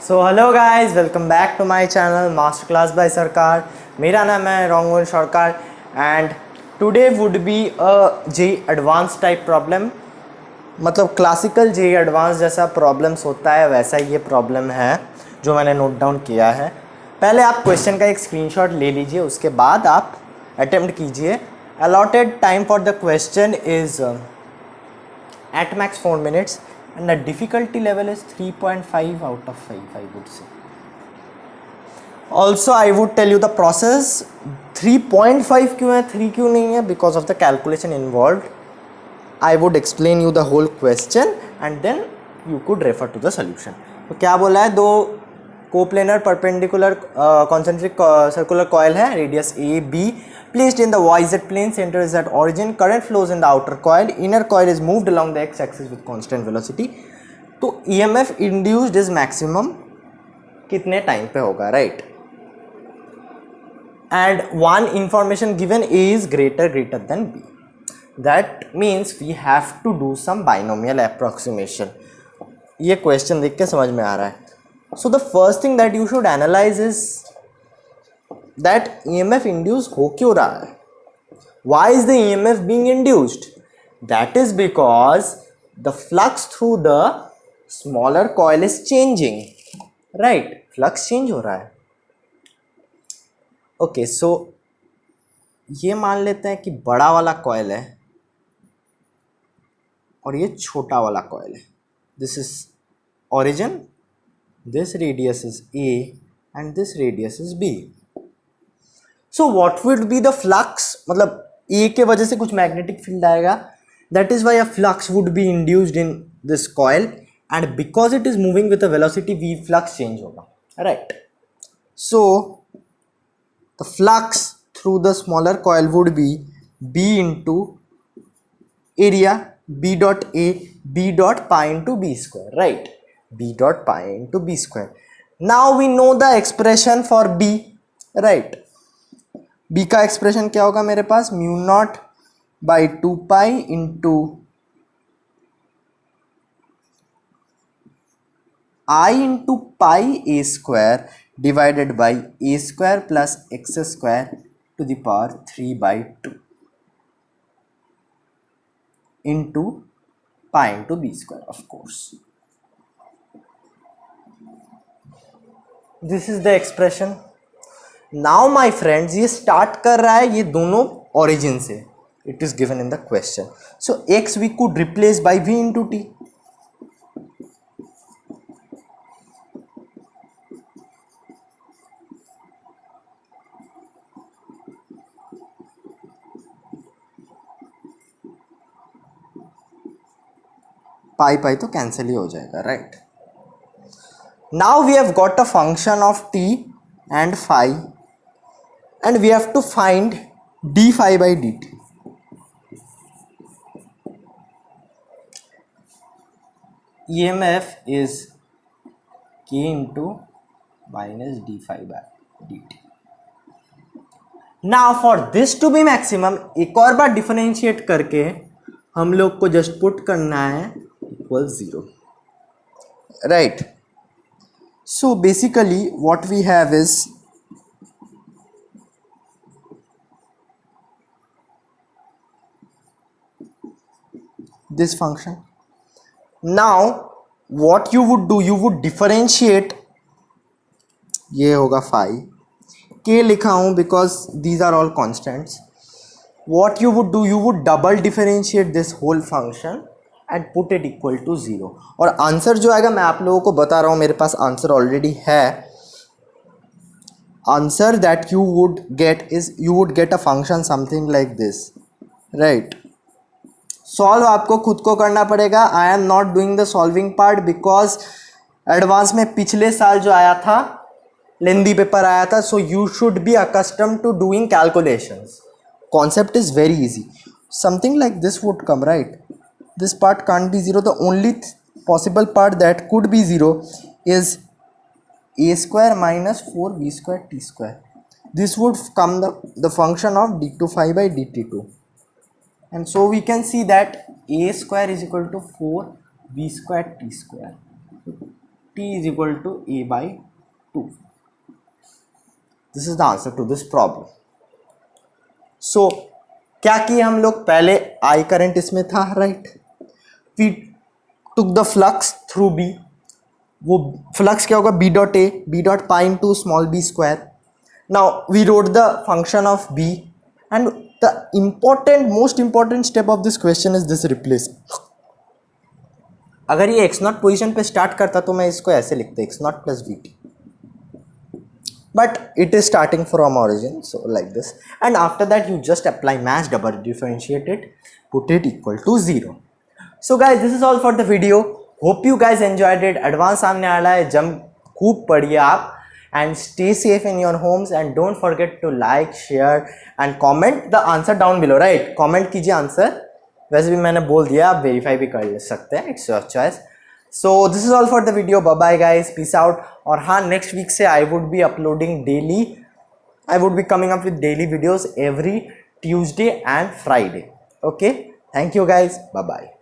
So hello guys, welcome back to my channel master class by Sarkar. मेरा नाम है रोंगुल Sarkar and today would be a J advance type problem. मतलब classical J advance जैसा problems होता है वैसा ये प्रॉब्लम है जो मैंने नोट डाउन किया है। पहले आप क्वेश्चन का एक स्क्रीनशॉट ले लीजिए, उसके बाद आप अटेम्प्ट कीजिए। Allotted time for the question is at max 4 minutes and the difficulty level is 3.5 out of 5 I would say. Also I would tell you the process 3.5 क्यों है, 3 क्यों नहीं है, because of the calculation involved. I would explain you the whole question and then you could refer to the solution. तो क्या बोला है, दो coplanar perpendicular concentric circular coil है, radius a b, placed in the yz plane, center is at origin, current flows in the outer coil, inner coil is moved along the x axis with constant velocity. तो EMF induced is maximum कितने time पे होगा, right? And one information given A is greater than B. That means we have to do some binomial approximation. ये question देख के समझ में आ रहा है. So the first thing that you should analyze is that EMF induced हो क्यों रहा है? Why is the EMF being induced? That is because the flux through the smaller coil is changing, right? Flux change हो रहा है. Okay, so ये मान लेते हैं कि बड़ा वाला कॉइल है और ये छोटा वाला कॉइल है. This is origin, this radius is A and this radius is B. So what would be the flux? मतलब A के वजह से कुछ मैग्नेटिक फील्ड आएगा. That is why a flux would be induced in this coil and because it is moving with a velocity V, flux change होगा, right? So the flux through the smaller coil would be B into area B dot A, B dot pi into B square, right? B dot pi into B square. Now we know the expression for B, right? B का expression क्या होगा मेरे पास, mu naught by 2 pi into I into pi a square divided by a square plus x square to the power 3/2 into pi into b square. Of course this is the expression. Now my friends, ये start कर रहा है ये दोनों origin से. It is given in the question. So x we could replace by v into t. पाई पाई तो cancel ही हो जाएगा, right? Now we have got a function of t and phi and we have to find d phi by dt. EMF is k into minus d phi by dt. Now for this to be maximum, एक और बार differentiate करके हम लोग को just put करना है equal 0, right? So basically what we have is this function. Now what you would do, you would differentiate. ये होगा phi, k लिखा हूँ because these are all constants. What you would do, you would double differentiate this whole function and put it equal to 0. और answer जो आएगा मैं आप लोगों को बता रहा हूँ, मेरे पास आंसर ऑलरेडी है. Answer that you would get is, you would get a function something like this, right? Solve आपको खुद को करना पड़ेगा. I am not doing the solving part because advance में पिछले साल जो आया था लेंदी पेपर आया था. So you should be accustom to doing calculations. Concept is very easy. Something like this would come, right? This part can't be zero. The only possible part that could be zero is a square minus 4b square t square. This would come the function of d2 by dt2. And so we can see that a square is equal to 4b square t square. t is equal to a by 2. This is the answer to this problem. So क्या किया हम लोग, पहले I current इसमें था, right. We took the flux through B. वो flux क्या होगा, b dot a, b dot pi into small b square. Now we wrote the function of b and the important, most important step of this question is this replace. अगर ये x not position पे start करता तो मैं इसको ऐसे लिखता, x not plus v t, but it is starting from origin, so like this, and after that you just apply mass double differentiate it, put it equal to 0. So guys, this is all for the video. Hope you guys enjoyed it. Advance सामने आ रहा है, जम खूब पढ़िए आप, and stay safe in your homes, and don't forget to like, share and comment the answer down below, right? Comment कीजिए answer, वैसे भी मैंने बोल दिया, आप वेरीफाई भी कर सकते हैं, it's your choice. So this is all for the video. Bye bye guys, peace out. और हाँ, next week से I would be uploading daily, I would be coming up with daily videos every Tuesday and Friday. Okay, thank you guys, bye bye.